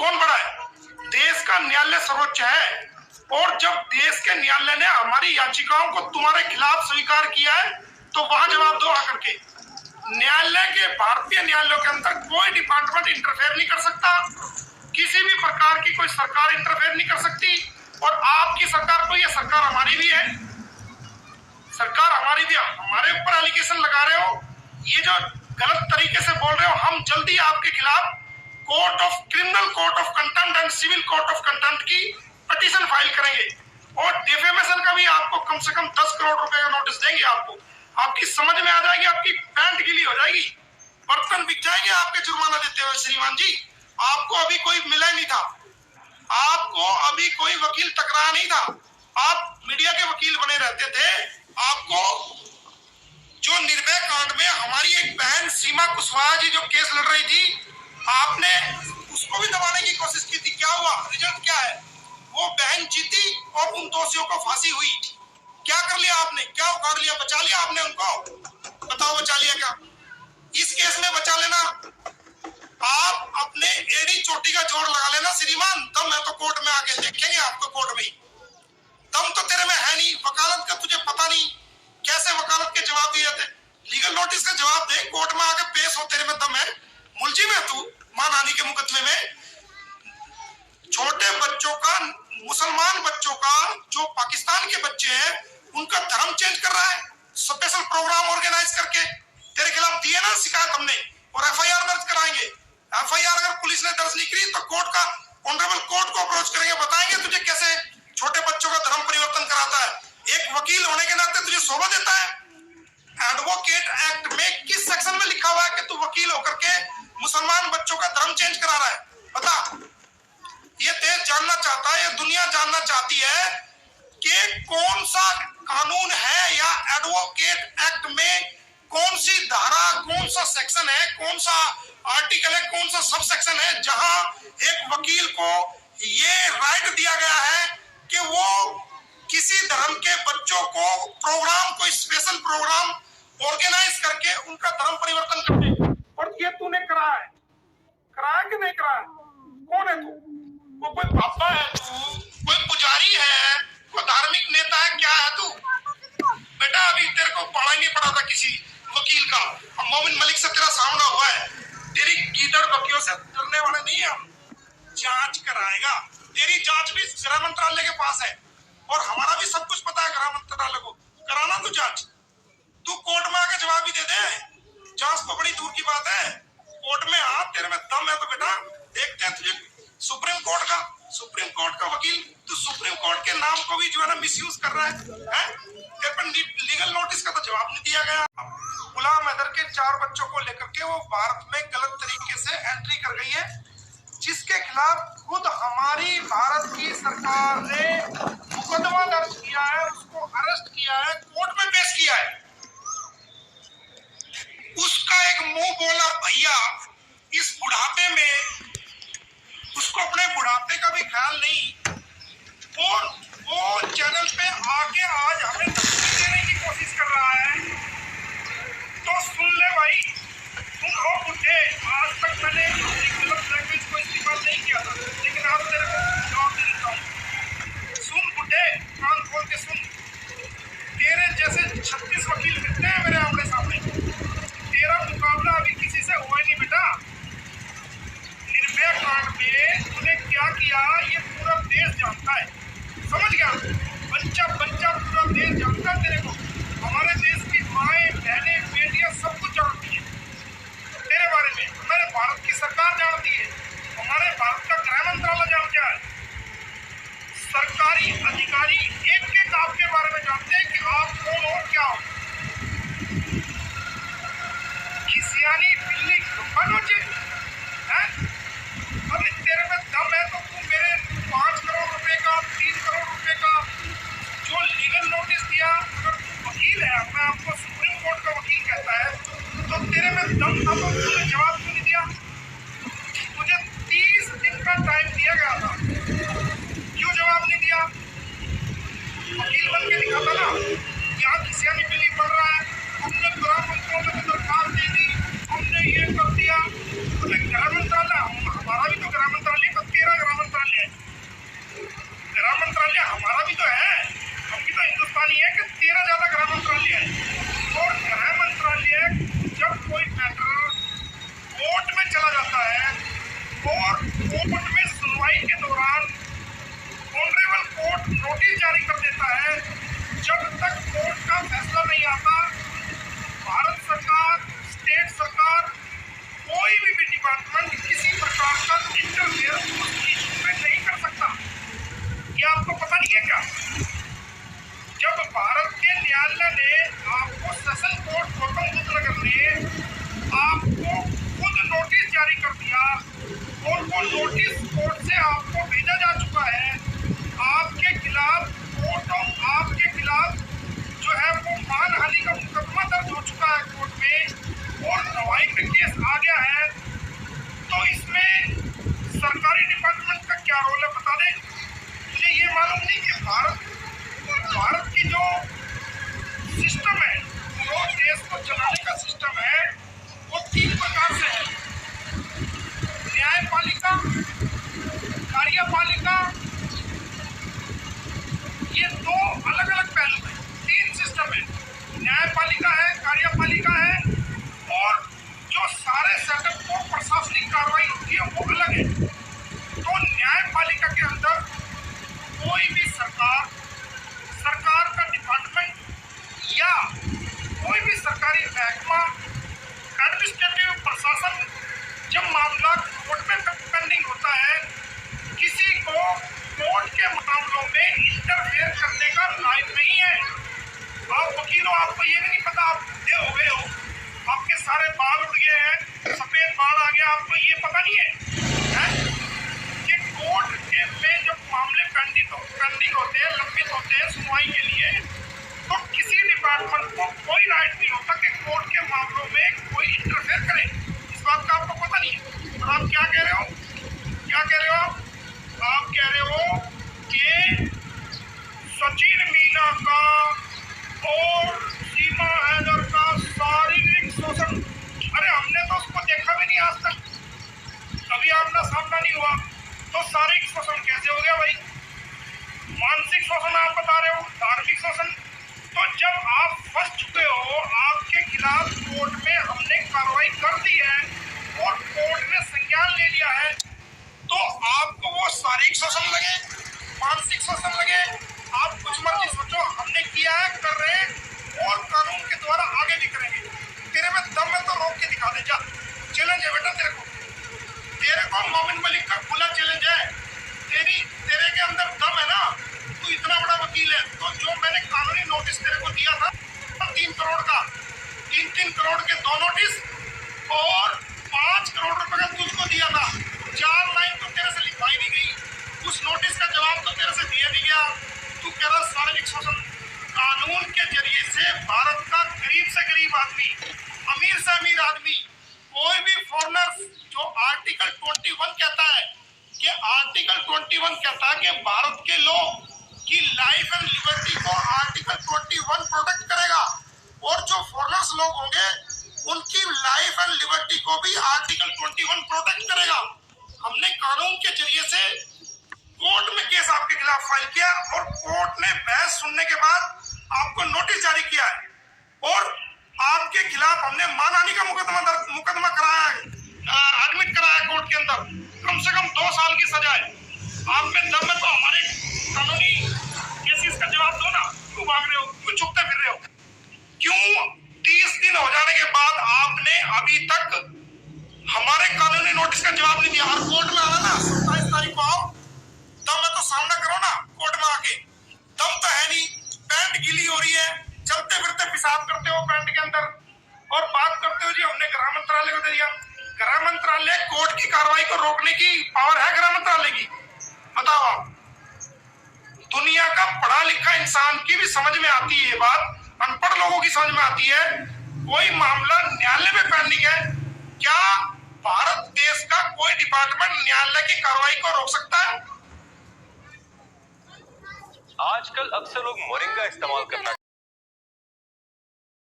कौन बड़ा है? देश का न्यायालय सर्वोच्च है, और जब देश के न्यायालय ने हमारी याचिकाओं को तुम्हारे खिलाफ स्वीकार किया है तो वहां जवाब दो आकर के। न्यायालय के, भारतीय न्यायालयों के अंदर कोई डिपार्टमेंट इंटरफेयर नहीं कर सकता, किसी भी प्रकार की कोई सरकार इंटरफेयर नहीं कर सकती। और आपकी सरकार को, ये सरकार हमारी भी है, सरकार हमारी भी, हमारे ऊपर एलिगेशन लगा रहे हो, ये जो गलत तरीके से बोल रहे हो, हम जल्दी आपके खिलाफ court of criminal, court of contempt and civil court of contempt की पिटीशन फाइल करेंगे, और डिफेमेशन का भी आपको कम से कम 10 करोड़ रुपए का नोटिस देंगे। आपकी समझ में आ जाएगी, आपकी पैंट गीली हो जाएगी, बर्तन बिक जाएंगे आपके जुर्माना देते हुए। श्रीमान जी, आपको अभी कोई मिला नहीं था, आपको अभी कोई वकील टकराया नहीं था, आप मीडिया के वकील बने रहते थे। आपको जो निर्भया कांड में हमारी एक बहन सीमा कुशवाहा जी जो केस लड़ रही थी, आपने उसको भी दबाने की कोशिश की थी। क्या हुआ? रिजल्ट क्या है? वो बहन जीती और उन दोषियों को फांसी हुई। क्या कर लिया आपने? क्या उखाड़ लिया? बचा लिया आपने उनको? बताओ, बचा लिया क्या? इस केस में बचा लेना, आप अपने एड़ी चोटी का जोड़ लगा लेना श्रीमान। दम है तो कोर्ट में आके देखेंगे आपको, कोर्ट में। दम तो तेरे में है नहीं, वकालत का तुझे पता नहीं, कैसे वकालत के जवाब दिए जाते। लीगल नोटिस का जवाब दे, कोर्ट में आके पेश हो, तेरे में दम है। मुलजिम है तू मानहानि के मुकदमे में। छोटे बच्चों का, मुसलमान बच्चों का, जो पाकिस्तान के बच्चे हैं, उनका धर्म चेंज कर रहा है, स्पेशल प्रोग्राम ऑर्गेनाइज करके। तेरे खिलाफ दिए ना शिकायत हमने, और एफआईआर दर्ज कराएंगे। एफआईआर अगर पुलिस ने दर्ज नहीं की तो कोर्ट का, ऑनरेबल कोर्ट को अप्रोच करेंगे, बताएंगे तुझे कैसे छोटे बच्चों का धर्म परिवर्तन कराता है। एक वकील होने के नाते तुझे शोभा देता है? एडवोकेट एक्ट में किस सेक्शन में लिखा हुआ है कि तू वकील होकर के मुसलमान बच्चों का धर्म चेंज करा रहा है? बता। ये देश जानना चाहता है, ये दुनिया जानना चाहती है कि कौन सा कानून है, या एडवोकेट एक्ट में कौन सी धारा, कौन सा सेक्शन है, कौन सा आर्टिकल है, कौन सा सब सेक्शन है, जहां एक वकील को ये राइट दिया गया है कि वो किसी धर्म के बच्चों को प्रोग्राम, कोई स्पेशल प्रोग्राम ऑर्गेनाइज करके उनका धर्म परिवर्तन कर दे। और ये तूने कराया है? कराया कि नहीं कराया? कौन है तू? वो कोई बाबा है तू, कोई पुजारी है, कोई धार्मिक नेता है, क्या है तू? बेटा अभी तेरे को पढ़ा नहीं पड़ा था किसी वकील का, अब मोमिन मलिक से तेरा सामना हुआ है। तेरी गीदड़ बकियों से डरने वाले नहीं है हम। जांच कराएगा, तेरी जांच भी गृह मंत्रालय के पास है, और हमारा भी सब कुछ पता है गृह मंत्रालय को। कराना तू जांच, तू कोर्ट में आके जवाब भी दे दे। जांच तो बड़ी दूर की बात है, कोर्ट में आ, तेरे में दम है तो बेटा देखते हैं तुझे। सुप्रीम कोर्ट का वकील, तू सुप्रीम कोर्ट के नाम को भी जो है ना मिसयूज कर रहा है? तेरे पर लीगल नोटिस का तो जवाब नहीं दिया गया। गुलाम हैदर के 4 बच्चों को लेकर के वो भारत में गलत तरीके से एंट्री कर गई है, जिसके खिलाफ खुद हमारी भारत की सरकार ने मुकदमा दर्ज किया है, उसको अरेस्ट किया है, कोर्ट में पेश किया है। उसका एक मुंह बोला भैया इस बुढ़ापे में, उसको अपने बुढ़ापे का भी ख्याल नहीं, और वो चैनल पे आके आज हमें धमकी देने की कोशिश कर रहा है। तो सुन ले भाई, तुम हो बुढ़े, आज तक मैंने गलत लैंग्वेज को इस्तेमाल नहीं किया था, लेकिन आज तेरे को जवाब दे देता हूँ। सुन बुढ़े, कान खोल के सुन। तेरे जैसे 36 वकील मिलते हैं मेरे आमने सामने, तेरा मुकाबला अभी किसी से हुआ ही नहीं बेटा। निर्भया कांड में तूने क्या किया ये पूरा देश जानता है, समझ गया? बच्चा बच्चा पूरा देश जानता है तेरे को। हमारे देश की माएं, बहनें, बेटियां सब कुछ जानती है तेरे बारे में। हमारे भारत की सरकार जानती है, हमारे भारत का गृह मंत्रालय जानता है, सरकारी अधिकारी एक आपके बारे में जानते हैं कि आप कौन हो, क्या हो। खिसियानी बिल्ली नोचे हैं? अरे तेरे में दम है तो तू मेरे 5 करोड़ रुपए का, 3 करोड़ रुपए का जो लीगल नोटिस दिया, अगर तू वकील है, अपने आपको सुप्रीम कोर्ट का वकील कहता है, तो तेरे में दम था तो तूने जवाब क्यों नहीं दिया? मुझे 30 दिन का टाइम दिया गया था, क्यों जवाब नहीं दिया? वकील बन के दिखाता ना, यहाँ खिसियानी बिल्ली पड़ रहा है, हमने गृह मंत्रालय में दरखास्त दे दी, हमने ये कर दिया। तो गृह मंत्रालय, हमारा भी तो गृह मंत्रालय चला जाता है और कोर्ट में सुनवाई के दौरान ऑनरेबल कोर्ट नोटिस जारी कर देता है। जब तक कोर्ट का फैसला नहीं आता, भारत सरकार, स्टेट सरकार, कोई भी डिपार्टमेंट किसी प्रकार का इंटरफेयर उस इशू में नहीं कर सकता। क्या आपको पता नहीं है क्या? जब भारत के न्यायालय ने आपको सेशन कोर्ट गौतम बुद्ध नगर ने आपको खुद नोटिस जारी कर दिया और वो नोटिस कोर्ट से आपको भेजा जा चुका है, आपके खिलाफ आपके खिलाफ जो है वो मानहानि का मुकदमा दर्ज हो चुका है कोर्ट में और दवाई का केस आ गया है, तो इसमें सरकारी डिपार्टमेंट का क्या रोल है बता दें? मुझे ये मालूम नहीं कि भारत की जो सिस्टम है, जो देश को चलाने का सिस्टम है, वो 3 प्रकार से है। न्यायपालिका, कार्यपालिका, ये 2 अलग-अलग पहलू हैं। 3 सिस्टम है, न्यायपालिका है, कार्यपालिका है और जो सारे सेटअप को प्रशासनिक कार्रवाई होती है वो अलग है। तो न्यायपालिका के अंदर कोई भी सरकार का डिपार्टमेंट या कोई भी सरकारी महकमा, एडमिनिस्ट्रेटिव प्रशासन, जब मामला कोर्ट में पेंडिंग होता है, किसी को कोर्ट के मामलों में इंटरफेयर करने का राइट नहीं है। आप वकील हो, आपको ये भी नहीं पता, आप बूढ़े हो गए हो, आपके सारे बाल उड़ गए हैं, सफेद बाल आ गया, आपको ये पता नहीं है कि कोर्ट में जब मामले पेंडिंग होते हैं, लंबित होते हैं सुनवाई के लिए, तो किसी डिपार्टमेंट को कोई राइट नहीं होता कि कोर्ट के मामलों में कोई इंटरफेयर करे। इस बात का आपको पता नहीं है। और आप क्या कह रहे हो? आप कह रहे हो कि सचिन मीना का और सीमा हैदर का शारीरिक शोषण, अरे हमने तो उसको देखा भी नहीं आज तक, कभी आमना सामना नहीं हुआ, तो शारीरिक शोषण कैसे हो गया भाई? मानसिक शोषण आप बता रहे हो, धार्मिक शोषण। तो जब आप फंस चुके हो, आपके खिलाफ कोर्ट में हमने कार्रवाई कर दी है और कोर्ट ने संज्ञान ले लिया है, तो आपको वो शारीरिक शोषण लगे, मानसिक शोषण लगे, आप कुछ मर्जी सोचो, हमने किया है, कर रहे हैं और कानून के द्वारा आगे भी करेंगे। तेरे में दम है तो रोक के दिखा दे, जा, चैलेंज है बेटा तेरे को मोमिन मलिक का खुला चैलेंज है। तेरे के अंदर दम है ना, तू इतना बड़ा वकील है, तो जो मैंने कानूनी नोटिस तेरे को दिया था 3 करोड़ का, 3 करोड़ के 2 नोटिस और 5 करोड़ रुपए का तुझको दिया था, 4 लाइन तो तेरे से लिखवाई नहीं गई, उस नोटिस का जवाब तो तेरे से दिया नहीं गया। तू कह रहा शारीरिक शोषण। कानून के जरिए से भारत का गरीब से गरीब आदमी, अमीर से अमीर आदमी, कोई भी फॉरेनर, जो आर्टिकल 21 कहता है कि भारत के लोग की लाइफ एंड लिबर्टी को आर्टिकल 21 प्रोटेक्ट करेगा और जो फॉरेनर्स लोग होंगे उनकी लाइफ एंड लिबर्टी को भी आर्टिकल 21 प्रोटेक्ट करेगा। हमने कानून के जरिए से कोर्ट में केस आपके खिलाफ फाइल किया और कोर्ट ने बहस सुनने के बाद आपको नोटिस जारी किया है और आपके खिलाफ हमने मानहानि का मुकदमा कराया है, एडमिट कराया कोर्ट के अंदर, कम से कम 2 साल की सजा है। आप में दम है तो हमारे कानूनी केसेस का जवाब दो ना। क्यों भाग रहे हो, क्यों छुपते फिर रहे हो? क्यों 30 दिन हो जाने के बाद आपने अभी तक हमारे कानूनी नोटिस का जवाब नहीं दिया? और कोर्ट में आना ना, 27 तारीख को आओ, दम है तो सामना करो ना कोर्ट में आके। दम तो है नहीं, पैंट गीली हो रही है, चलते फिरते पेशाब करते हो पैंट के अंदर और बात करते हो जी हमने गृह मंत्रालय को दे दिया। गृह मंत्रालय, कोर्ट की कार्रवाई को रोकने की पावर है गृह मंत्रालय की? बताओ आप। दुनिया का पढ़ा लिखा इंसान की भी समझ में आती है ये बात, अनपढ़ लोगों की समझ में आती है। कोई मामला न्यायालय में पेंडिंग है, क्या भारत देश का कोई डिपार्टमेंट न्यायालय की कार्रवाई को रोक सकता है? आजकल अक्सर लोग मोरिंगा इस्तेमाल करना